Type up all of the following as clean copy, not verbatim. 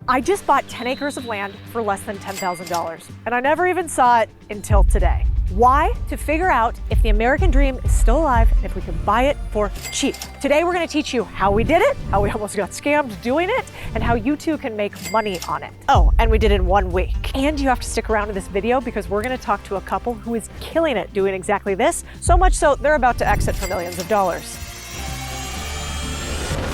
I just bought 10 acres of land for less than $10,000, and I never even saw it until today. Why? To figure out if the American dream is still alive and if we can buy it for cheap. Today we're going to teach you how we did it, how we almost got scammed doing it, and how you too can make money on it. Oh, and we did it in 1 week. And you have to stick around in this video because we're going to talk to a couple who is killing it doing exactly this, so much so they're about to exit for millions of dollars.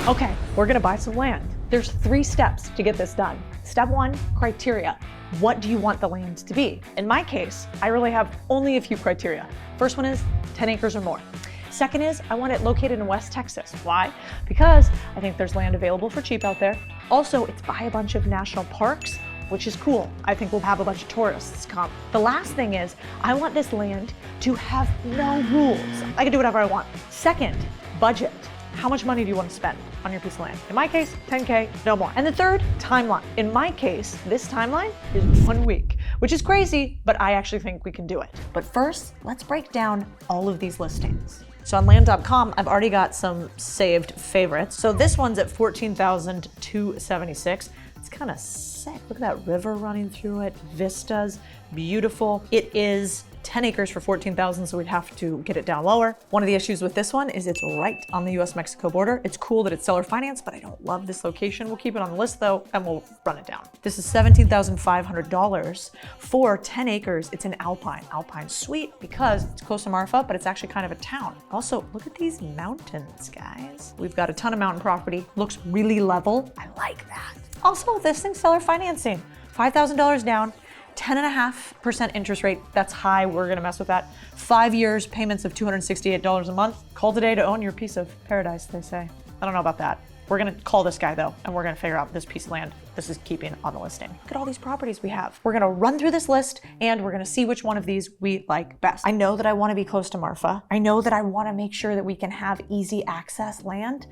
Okay, we're going to buy some land. There's 3 steps to get this done. Step 1, criteria. What do you want the land to be? In my case, I really have only a few criteria. First one is 10 acres or more. Second is I want it located in West Texas. Why? Because I think there's land available for cheap out there. Also, it's by a bunch of national parks, which is cool. I think we'll have a bunch of tourists come. The last thing is I want this land to have no rules. I can do whatever I want. Second, budget. How much money do you want to spend on your piece of land? In my case, 10K, no more. And the third, timeline. In my case, this timeline is 1 week, which is crazy, but I actually think we can do it. But first, let's break down all of these listings. So on land.com, I've already got some saved favorites. So this one's at $14,276. It's kind of sick. Look at that river running through it. Vistas, beautiful. It is 10 acres for $14,000, so we'd have to get it down lower. One of the issues with this one is it's right on the US-Mexico border. It's cool that it's seller financed, but I don't love this location. We'll keep it on the list though, and we'll run it down. This is $17,500 for 10 acres. It's in Alpine. Alpine's sweet because it's close to Marfa, but it's actually kind of a town. Also, look at these mountains, guys. We've got a ton of mountain property. Looks really level. I like that. Also, this thing's seller financing. $5,000 down. 10.5% interest rate, that's high, we're gonna mess with that. 5 years, payments of $268 a month. Call today to own your piece of paradise, they say. I don't know about that. We're gonna call this guy though, and we're gonna figure out this piece of land this is keeping on the listing. Look at all these properties we have. We're gonna run through this list and we're gonna see which one of these we like best. I know that I wanna be close to Marfa. I know that I wanna make sure that we can have easy access land.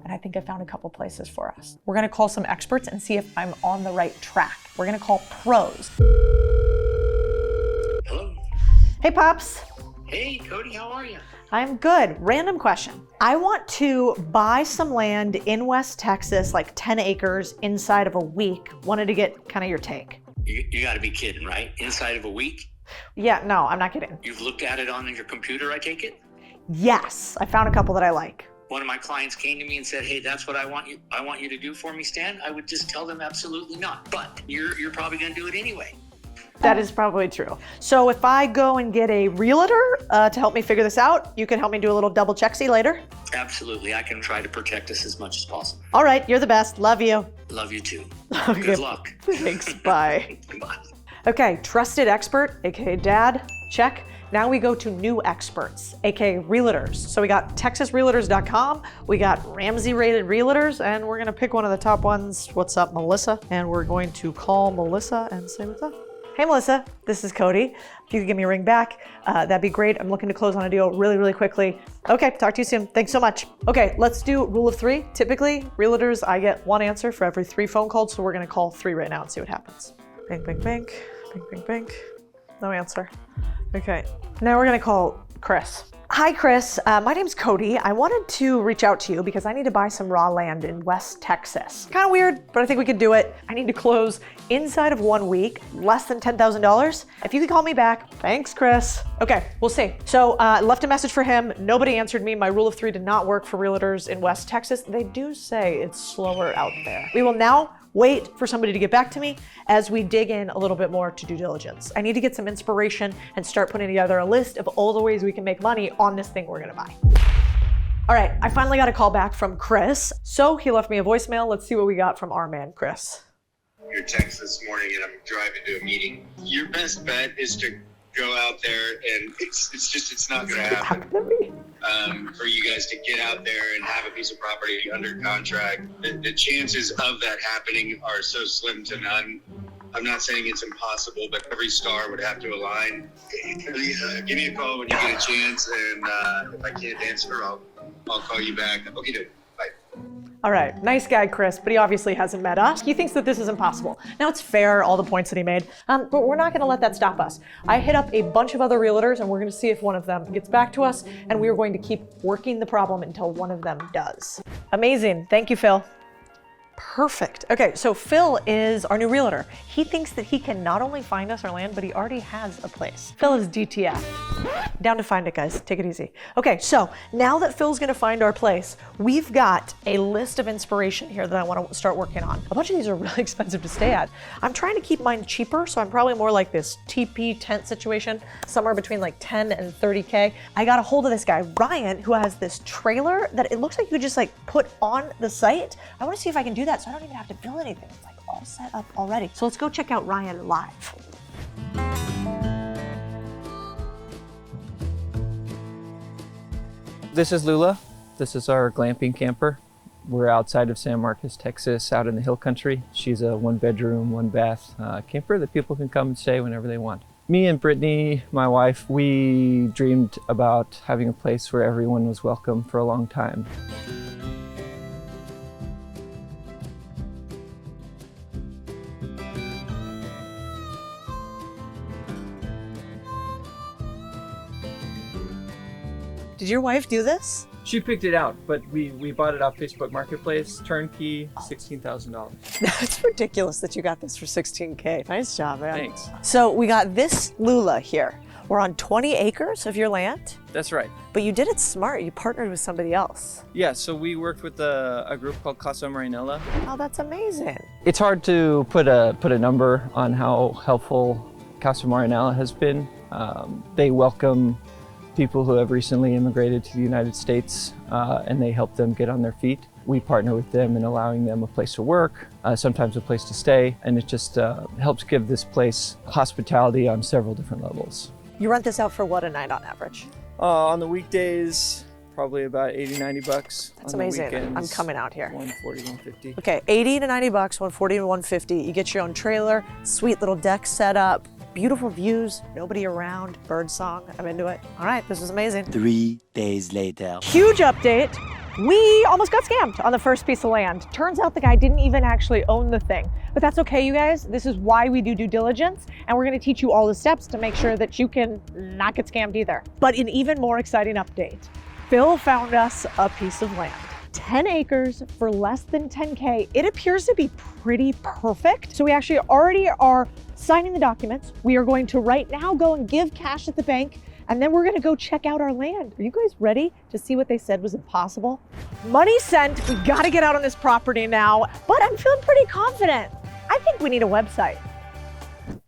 And I think I found a couple places for us. We're gonna call some experts and see if I'm on the right track. We're gonna call pros. Hello. Hey, Pops. Hey, Cody, how are you? I'm good. Random question. I want to buy some land in West Texas, like 10 acres inside of a week. Wanted to get kind of your take. You gotta be kidding, right? Inside of a week? Yeah, no, I'm not kidding. You've looked at it on your computer, I take it? Yes, I found a couple that I like. One of my clients came to me and said, hey, that's what I want you to do for me, Stan. I would just tell them absolutely not. But you're probably gonna do it anyway. That is probably true. So if I go and get a realtor to help me figure this out, you can help me do a little double check-see later? Absolutely, I can try to protect us as much as possible. All right, you're the best. Love you. Love you too. Okay. Good luck. Thanks, bye. Bye. Okay, trusted expert, AKA dad, check. Now we go to new experts, AKA realtors. So we got texasrealtors.com, we got Ramsey rated realtors, and we're gonna pick one of the top ones. What's up, Melissa? And we're going to call Melissa and say what's up. Hey, Melissa, this is Cody. If you could give me a ring back, that'd be great. I'm looking to close on a deal really, really quickly. Okay, talk to you soon. Thanks so much. Okay, let's do rule of 3. Typically, realtors, I get 1 answer for every 3 phone calls, so we're gonna call 3 right now and see what happens. Bing, bing, bing, bing, bing, bing. No answer. Okay, now we're gonna call Chris. Hi, Chris. My name's Cody. I wanted to reach out to you because I need to buy some raw land in West Texas. Kind of weird, but I think we can do it. I need to close inside of 1 week, less than $10,000. If you could call me back. Thanks, Chris. Okay, we'll see. So I left a message for him. Nobody answered me. My rule of 3 did not work for realtors in West Texas. They do say it's slower out there. We will now wait for somebody to get back to me as we dig in a little bit more to due diligence. I need to get some inspiration and start putting together a list of all the ways we can make money on this thing we're gonna buy. All right, I finally got a call back from Chris. So he left me a voicemail. Let's see what we got from our man, Chris. Your text this morning and I'm driving to a meeting. Your best bet is to go out there and it's not gonna happen. For you guys to get out there and have a piece of property under contract, the chances of that happening are so slim to none. I'm not saying it's impossible, but every star would have to align. Give me a call when you get a chance, and if I can't answer, I'll call you back. Okay, bye. All right, nice guy, Chris, but he obviously hasn't met us. He thinks that this is impossible. Now, it's fair, all the points that he made, but we're not gonna let that stop us. I hit up a bunch of other realtors and we're gonna see if one of them gets back to us, and we are going to keep working the problem until one of them does. Amazing, thank you, Phil. Perfect. Okay, so Phil is our new realtor. He thinks that he can not only find us our land, but he already has a place. Phil is DTF. Down to find it, guys. Take it easy. Okay, so now that Phil's gonna find our place, we've got a list of inspiration here that I want to start working on. A bunch of these are really expensive to stay at. I'm trying to keep mine cheaper, so I'm probably more like this TP tent situation, somewhere between like 10 and 30K. I got a hold of this guy, Ryan, who has this trailer that it looks like you could just like put on the site. I want to see if I can do that so I don't even have to build anything. It's like all set up already. So let's go check out Ryan live. This is Lula. This is our glamping camper. We're outside of San Marcos, Texas, out in the hill country. She's a 1-bedroom, 1-bath camper that people can come and stay whenever they want. Me and Brittany, my wife, we dreamed about having a place where everyone was welcome for a long time. Did your wife do this? She picked it out, but we bought it off Facebook Marketplace, turnkey, $16,000. That's ridiculous that you got this for 16K. Nice job, man. Thanks. So we got this Lula here. We're on 20 acres of your land, That's right. but you did it smart. You partnered with somebody else. Yeah, so we worked with a group called Casa Marinella. Oh, that's amazing. It's hard to put a number on how helpful Casa Marinella has been. They welcome people who have recently immigrated to the United States, and they help them get on their feet. We partner with them in allowing them a place to work, sometimes a place to stay, and it just helps give this place hospitality on several different levels. You rent this out for what a night on average? On the weekdays, probably about 80, 90 bucks. That's On the amazing. weekends, I'm coming out here. 140, 150. Okay, 80 to 90 bucks, 140 to 150. You get your own trailer, sweet little deck set up, beautiful views, nobody around, bird song. I'm into it. All right, this is amazing. 3 days later. Huge update. We almost got scammed on the first piece of land. Turns out the guy didn't even actually own the thing. But that's okay, you guys. This is why we do due diligence, and we're gonna teach you all the steps to make sure that you can not get scammed either. But an even more exciting update. Phil found us a piece of land. 10 acres for less than 10K. It appears to be pretty perfect. So we actually already are signing the documents. We are going to right now go and give cash at the bank, and then we're gonna go check out our land. Are you guys ready to see what they said was impossible? Money sent, we gotta get out on this property now, but I'm feeling pretty confident. I think we need a website.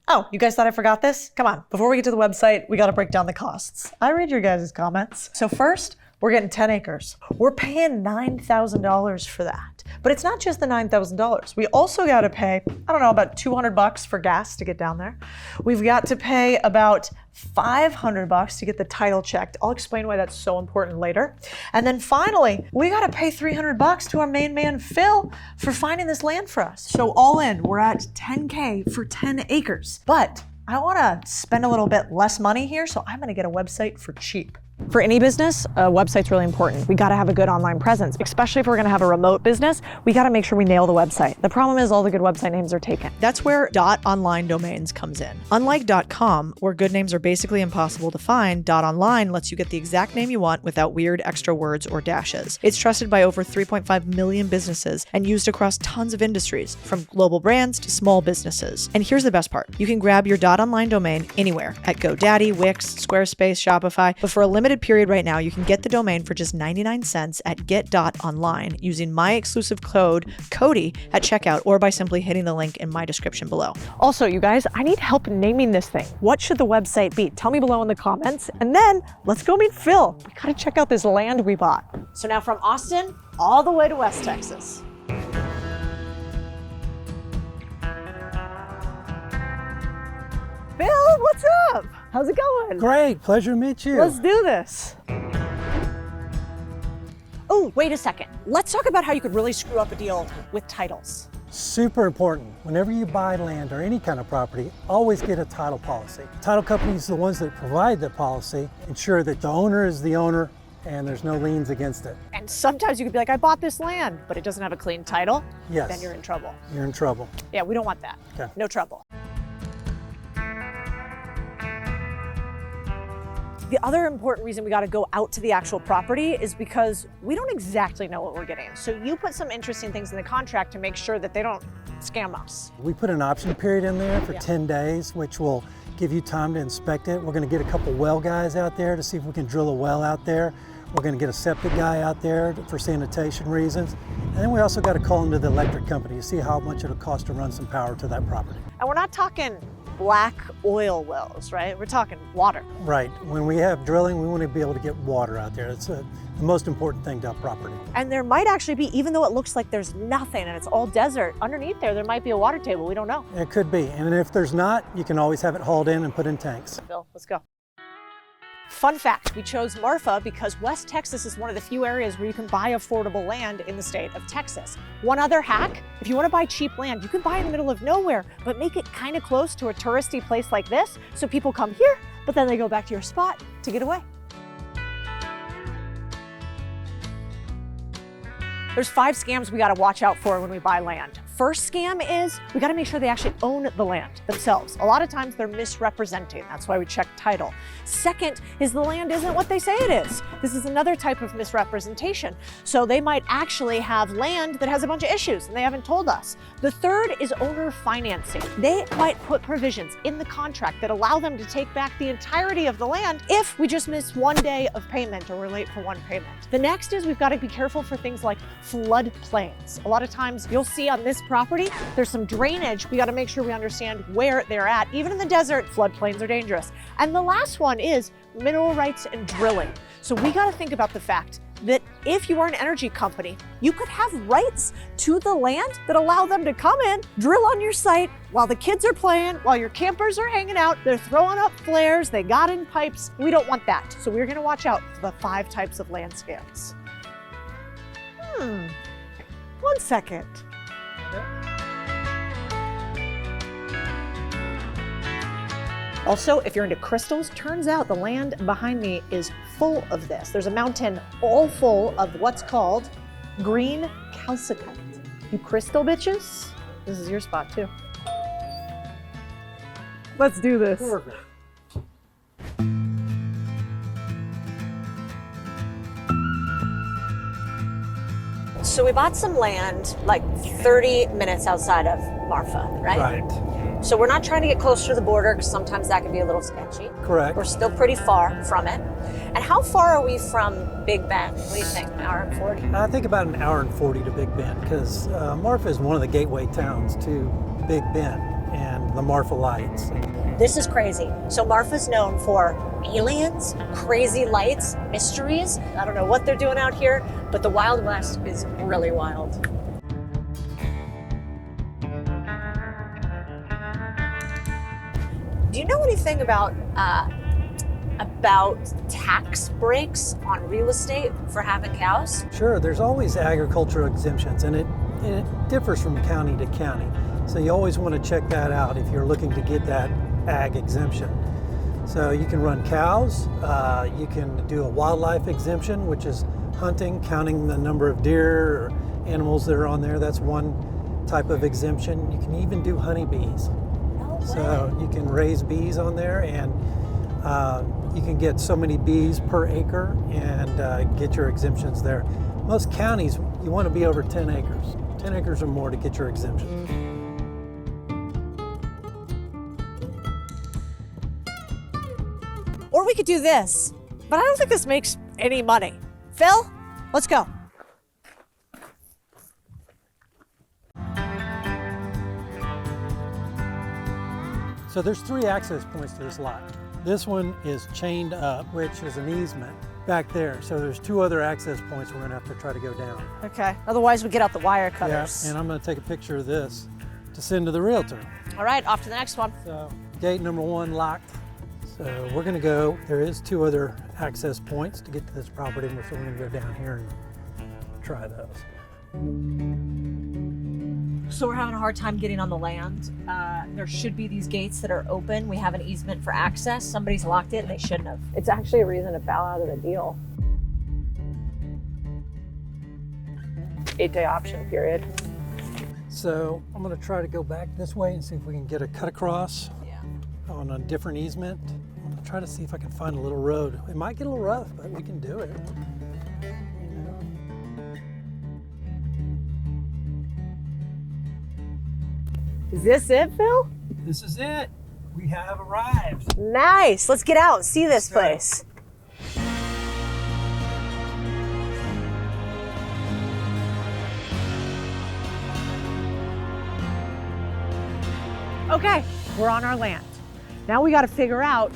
Oh, you guys thought I forgot this? Come on, before we get to the website, we gotta break down the costs. I read your guys' comments. So first, we're getting 10 acres. We're paying $9,000 for that. But it's not just the $9,000. We also gotta pay, I don't know, about 200 bucks for gas to get down there. We've got to pay about 500 bucks to get the title checked. I'll explain why that's so important later. And then finally, we gotta pay 300 bucks to our main man, Phil, for finding this land for us. So all in, we're at 10K for 10 acres. But I wanna spend a little bit less money here, so I'm gonna get a website for cheap. For any business, a website's really important. We gotta have a good online presence, especially if we're gonna have a remote business. We gotta make sure we nail the website. The problem is all the good website names are taken. That's where .online domains comes in. Unlike .com, where good names are basically impossible to find, .online lets you get the exact name you want without weird extra words or dashes. It's trusted by over 3.5 million businesses and used across tons of industries, from global brands to small businesses. And here's the best part. You can grab your .online domain anywhere at GoDaddy, Wix, Squarespace, Shopify, but for a limited period right now, you can get the domain for just 99 cents at get.online using my exclusive code Codie at checkout, or by simply hitting the link in my description below. Also, you guys, I need help naming this thing. What should the website be? Tell me below in the comments, and then let's go meet Phil. We gotta check out this land we bought. So now from Austin all the way to West Texas. Phil, what's up? How's it going? Great, pleasure to meet you. Let's do this. Oh, wait a second. Let's talk about how you could really screw up a deal with titles. Super important. Whenever you buy land or any kind of property, always get a title policy. Title companies, the ones that provide the policy, ensure that the owner is the owner and there's no liens against it. And sometimes you could be like, I bought this land, but it doesn't have a clean title. Yes. Then you're in trouble. You're in trouble. Yeah, we don't want that. Okay. No trouble. The other important reason we got to go out to the actual property is because we don't exactly know what we're getting. So you put some interesting things in the contract to make sure that they don't scam us. We put an option period in there for 10 days, which will give you time to inspect it. We're going to get a couple well guys out there to see if we can drill a well out there. We're going to get a septic guy out there for sanitation reasons. And then we also got to call into the electric company to see how much it'll cost to run some power to that property. And we're not talking black oil wells, right? We're talking water. Right. When we have drilling, we want to be able to get water out there. It's the most important thing to our property. And there might actually be, even though it looks like there's nothing and it's all desert, underneath there might be a water table. We don't know. It could be. And if there's not, you can always have it hauled in and put in tanks. Bill, let's go. Fun fact, we chose Marfa because West Texas is one of the few areas where you can buy affordable land in the state of Texas. One other hack, if you want to buy cheap land, you can buy in the middle of nowhere, but make it kind of close to a touristy place like this, so people come here, but then they go back to your spot to get away. There's 5 scams we got to watch out for when we buy land. First scam is we got to make sure they actually own the land themselves. A lot of times they're misrepresenting. That's why we check title. Second is the land isn't what they say it is. This is another type of misrepresentation. So they might actually have land that has a bunch of issues and they haven't told us. The third is owner financing. They might put provisions in the contract that allow them to take back the entirety of the land if we just miss 1 day of payment or we're late for 1 payment. The next is we've got to be careful for things like floodplains. A lot of times you'll see on this property, there's some drainage. We got to make sure we understand where they're at. Even in the desert, floodplains are dangerous. And the last one is mineral rights and drilling. So we got to think about the fact that if you are an energy company, you could have rights to the land that allow them to come in, drill on your site while the kids are playing, while your campers are hanging out, they're throwing up flares, they got in pipes. We don't want that. So we're going to watch out for the 5 types of land scams. 1 second. Also, if you're into crystals, turns out the land behind me is full of this. There's a mountain all full of what's called green calcite. You crystal bitches, this is your spot too. Let's do this. Perfect. So we bought some land like 30 minutes outside of Marfa, right? Right. So we're not trying to get closer to the border because sometimes that can be a little sketchy. Correct. We're still pretty far from it. And how far are we from Big Bend? What do you think, an hour and 40? I think about an hour and 40 to Big Bend because Marfa is one of the gateway towns to Big Bend and the Marfa Lights. This is crazy. So Marfa's known for aliens, crazy lights, mysteries. I don't know what they're doing out here, but the Wild West is really wild. Do you know anything about tax breaks on real estate for having cows? Sure, there's always agricultural exemptions and it differs from county to county. So you always want to check that out if you're looking to get that ag exemption. So you can run cows, you can do a wildlife exemption, which is hunting, counting the number of deer or animals that are on there. That's one type of exemption. You can even do honeybees. No way. So you can raise bees on there and you can get so many bees per acre and get your exemptions there. Most counties, you want to be over 10 acres. 10 acres or more to get your exemption. Or we could do this, but I don't think this makes any money. Phil, let's go. So there's 3 access points to this lot. This one is chained up, which is an easement back there. So there's 2 other access points we're gonna have to try to go down. Okay, otherwise we get out the wire Yeah, cutters. and I'm gonna take a picture of this to send to the realtor. All right, off to the next one. So gate number 1 locked. So we're gonna go, there is 2 other access points to get to this property, and so we're gonna go down here and try those. So we're having a hard time getting on the land. There should be these gates that are open. We have an easement for access. Somebody's locked it and they shouldn't have. It's actually a reason to bow out of the deal. 8-day option period. So I'm gonna try to go back this way and see if we can get a cut across Yeah. on a different easement. I'm gonna try to see if I can find a little road. It might get a little rough, but we can do it. Is this it, Phil? This is it. We have arrived. Nice. Let's get out and see this place. Okay, we're on our land. Now we got to figure out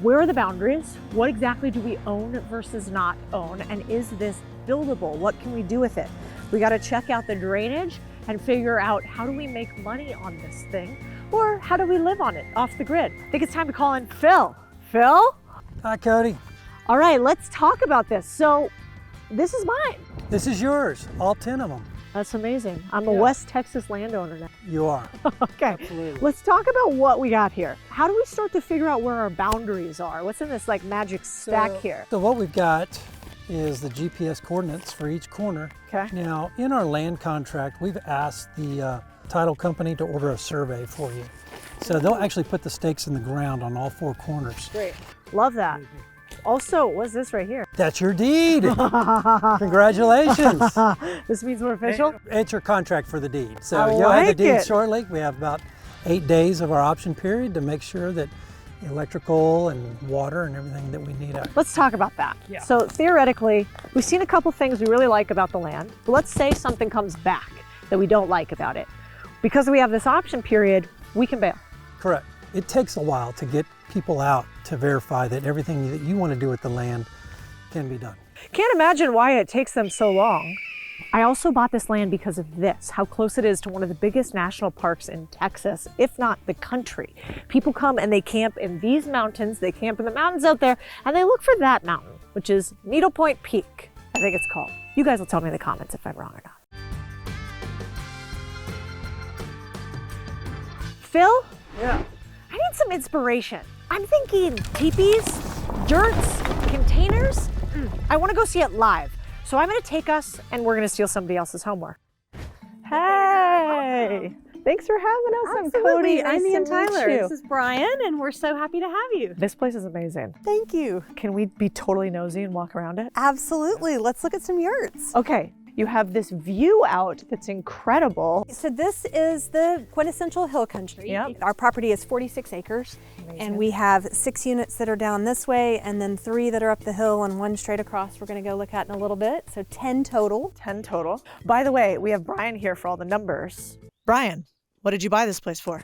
where are the boundaries? What exactly do we own versus not own? And is this buildable? What can we do with it? We got to check out the drainage and figure out how do we make money on this thing, or how do we live on it off the grid? I think it's time to call in Phil. Phil? Hi, Cody. All right, let's talk about this. So this is mine. This is yours, all 10 of them. That's amazing. I'm a West Texas landowner now. You are. Okay, Absolutely. let's talk about what we got here. How do we start to figure out where our boundaries are? What's in this like magic stack here? So what we've got is the GPS coordinates for each corner. Okay. Now, in our land contract, we've asked the title company to order a survey for you. So they'll actually put the stakes in the ground on all 4 corners. Great. Love that. Also, what's this right here? That's your deed. Congratulations. This means we're official? It's your contract for the deed. So I you'll have the like deed it. shortly. We have about 8 days of our option period to make sure that electrical and water and everything that we need. Let's talk about that. Yeah. So theoretically, we've seen a couple things we really like about the land, but let's say something comes back that we don't like about it. Because we have this option period, we can bail. Correct. It takes a while to get people out to verify that everything that you want to do with the land can be done. Can't imagine why it takes them so long. I also bought this land because of this, how close it is to one of the biggest national parks in Texas, if not the country. People come and they camp in these mountains, they camp in the mountains out there, and they look for that mountain, which is Needle Point Peak, I think it's called. You guys will tell me in the comments if I'm wrong or not. Phil? Yeah. I need some inspiration. I'm thinking teepees, yurts, containers. I want to go see it live. So I'm going to take us and we're going to steal somebody else's homework. Hey, thanks for having us. Absolutely. I'm Codie. I'm Nice Ian to meet Tyler. you. This is Brian, and we're so happy to have you. This place is amazing. Thank you. Can we be totally nosy and walk around it? Absolutely. Let's look at some yurts. Okay, you have this view out that's incredible. So this is the quintessential hill country. Yep. Our property is 46 acres, and we have 6 units that are down this way, and then 3 that are up the hill, and 1 straight across we're going to go look at in a little bit. So 10 total. 10 total. By the way, we have Brian here for all the numbers. Brian, what did you buy this place for?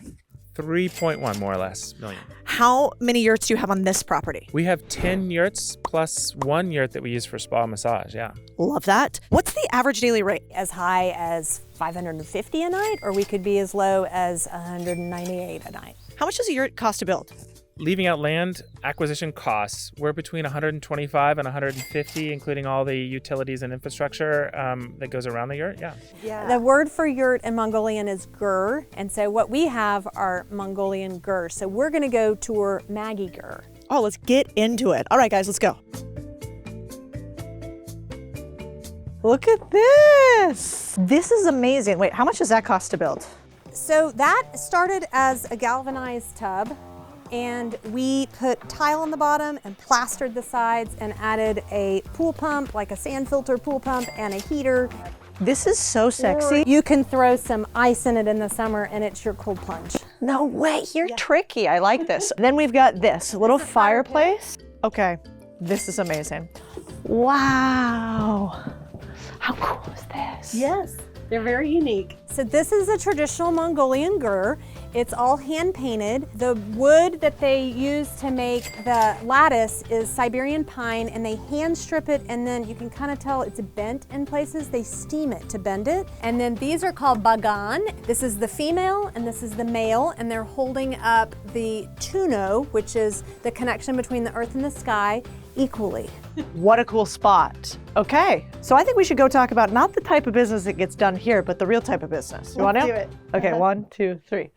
3.1 more or less million. How many yurts do you have on this property? We have 10 yurts plus 1 yurt that we use for spa massage. Yeah. Love that. What's the average daily rate? As high as $550 a night, or we could be as low as $198 a night. How much does a yurt cost to build? Leaving out land acquisition costs, we're between 125 and 150, including all the utilities and infrastructure that goes around the yurt. Yeah. The word for yurt in Mongolian is gur, and so what we have are Mongolian gur. So we're going to go tour Maggie Gur. Oh, let's get into it. All right, guys, let's go. Look at this. This is amazing. Wait, how much does that cost to build? So that started as a galvanized tub, and we put tile on the bottom and plastered the sides and added a pool pump, like a sand filter pool pump, and a heater. This is so sexy. You can throw some ice in it in the summer and it's your cold plunge. No way, you're tricky. I like this. Then we've got this little fireplace. Okay, this is amazing. Wow. How cool is this? Yes, they're very unique. So this is a traditional Mongolian gur. It's all hand painted. The wood that they use to make the lattice is Siberian pine, and they hand strip it, and then you can kind of tell it's bent in places. They steam it to bend it. And then these are called bagan. This is the female and this is the male, and they're holding up the tuno, which is the connection between the earth and the sky, equally. What a cool spot. Okay, so I think we should go talk about not the type of business that gets done here, but the real type of business. You want to? do it. Okay, 1, 2, 3.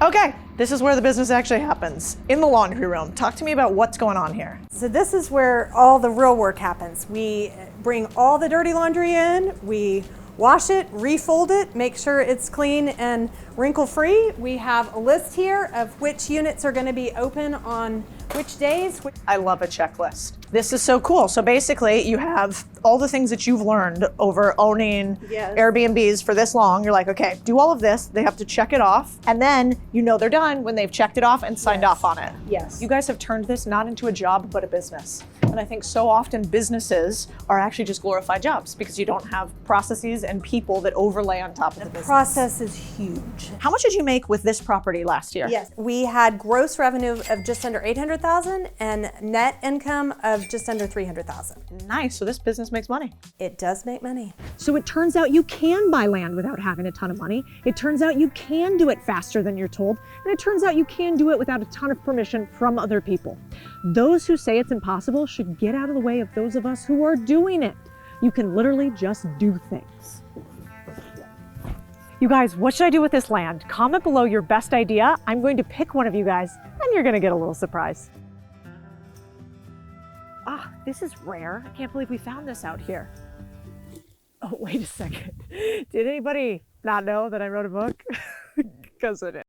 Okay, this is where the business actually happens, in the laundry room. Talk to me about what's going on here. So this is where all the real work happens. We bring all the dirty laundry in, we wash it, refold it, make sure it's clean and Wrinkle-free. We have a list here of which units are going to be open on which days. I love a checklist. This is so cool. So basically you have all the things that you've learned over owning Airbnbs for this long. You're like, okay, do all of this. They have to check it off. And then you know they're done when they've checked it off and signed off on it. Yes. You guys have turned this not into a job, but a business. And I think so often businesses are actually just glorified jobs because you don't have processes and people that overlay on top of the business. Process is huge. How much did you make with this property last year? Yes, we had gross revenue of just under 800,000 and net income of just under 300,000. Nice, so this business makes money. It does make money. So it turns out you can buy land without having a ton of money. It turns out you can do it faster than you're told. And it turns out you can do it without a ton of permission from other people. Those who say it's impossible should get out of the way of those of us who are doing it. You can literally just do things. You guys, what should I do with this land? Comment below your best idea. I'm going to pick one of you guys and you're gonna get a little surprise. Ah, this is rare. I can't believe we found this out here. Oh, wait a second. Did anybody not know that I wrote a book? Because it is.